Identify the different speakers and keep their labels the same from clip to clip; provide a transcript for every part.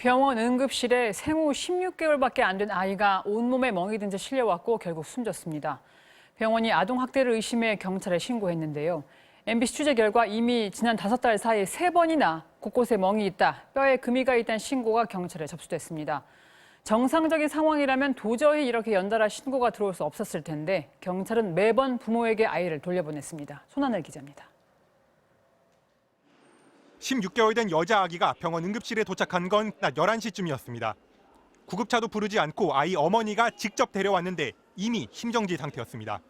Speaker 1: 병원 응급실에 생후 16개월밖에 안 된 아이가 온몸에 멍이 든 채 실려왔고 결국 숨졌습니다. 병원이 아동학대를 의심해 경찰에 신고했는데요. MBC 취재 결과 이미 지난 5달 사이 3번이나 곳곳에 멍이 있다, 뼈에 금이가 있다는 신고가 경찰에 접수됐습니다. 정상적인 상황이라면 도저히 이렇게 연달아 신고가 들어올 수 없었을 텐데 경찰은 매번 부모에게 아이를 돌려보냈습니다. 손하늘 기자입니다.
Speaker 2: 16개월 된 여자 아기가 병원 응급실에 도착한 건 낮 11시쯤이었습니다. 구급차도 부르지 않고 아이 어머니가 직접 데려왔는데 이미 심정지 상태였습니다.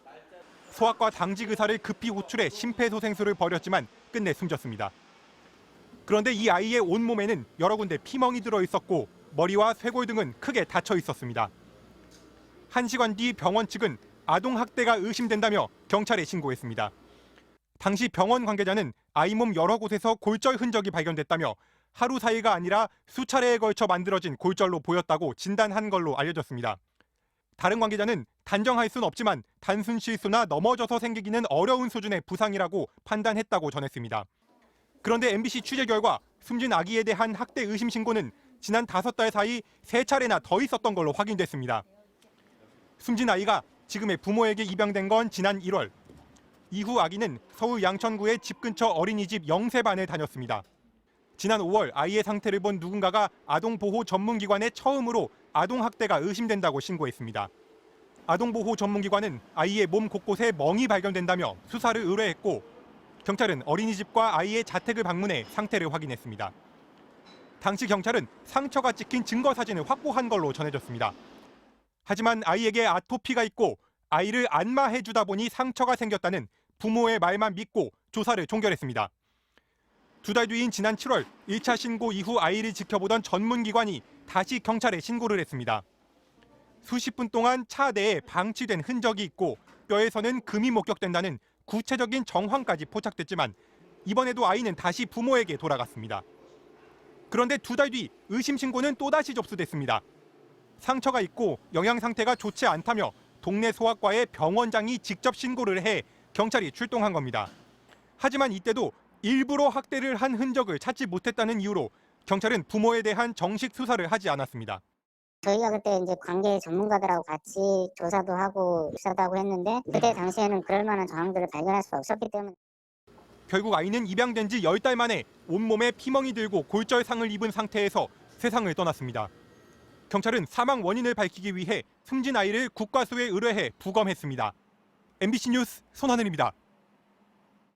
Speaker 2: 소아과 당직 의사를 급히 호출해 심폐소생술을 벌였지만 끝내 숨졌습니다. 그런데 이 아이의 온몸에는 여러 군데 피멍이 들어 있었고 머리와 쇄골 등은 크게 다쳐 있었습니다. 1시간 뒤 병원 측은 아동학대가 의심된다며 경찰에 신고했습니다. 당시 병원 관계자는 아이 몸 여러 곳에서 골절 흔적이 발견됐다며 하루 사이가 아니라 수차례에 걸쳐 만들어진 골절로 보였다고 진단한 걸로 알려졌습니다. 다른 관계자는 단정할 수는 없지만 단순 실수나 넘어져서 생기기는 어려운 수준의 부상이라고 판단했다고 전했습니다. 그런데 MBC 취재 결과 숨진 아기에 대한 학대 의심 신고는 지난 5달 사이 3차례나 더 있었던 걸로 확인됐습니다. 숨진 아이가 지금의 부모에게 입양된 건 지난 1월. 이후 아기는 서울 양천구의 집 근처 어린이집 영세반에 다녔습니다. 지난 5월 아이의 상태를 본 누군가가 아동보호 전문기관에 처음으로 아동학대가 의심된다고 신고했습니다. 아동보호 전문기관은 아이의 몸 곳곳에 멍이 발견된다며 수사를 의뢰했고 경찰은 어린이집과 아이의 자택을 방문해 상태를 확인했습니다. 당시 경찰은 상처가 찍힌 증거 사진을 확보한 걸로 전해졌습니다. 하지만 아이에게 아토피가 있고 아이를 안마해주다 보니 상처가 생겼다는 부모의 말만 믿고 조사를 종결했습니다. 2달 뒤인 지난 7월 1차 신고 이후 아이를 지켜보던 전문기관이 다시 경찰에 신고를 했습니다. 수십 분 동안 차 내에 방치된 흔적이 있고 뼈에서는 금이 목격된다는 구체적인 정황까지 포착됐지만 이번에도 아이는 다시 부모에게 돌아갔습니다. 그런데 2달 뒤 의심 신고는 또다시 접수됐습니다. 상처가 있고 영양 상태가 좋지 않다며 동네 소아과의 병원장이 직접 신고를 해 경찰이 출동한 겁니다. 하지만 이때도 일부러 학대를 한 흔적을 찾지 못했다는 이유로 경찰은 부모에 대한 정식 수사를 하지 않았습니다.
Speaker 3: 저희가 그때 이제 관계 전문가들하고 같이 조사도 하고 수사도 하고 했는데 그때 당시에는 그럴 만한 정황들을 발견할 수 없었기 때문에
Speaker 2: 결국 아이는 입양된 지 10달 만에 온몸에 피멍이 들고 골절상을 입은 상태에서 세상을 떠났습니다. 경찰은 사망 원인을 밝히기 위해 숨진 아이를 국과수에 의뢰해 부검했습니다. MBC 뉴스 손하늘입니다.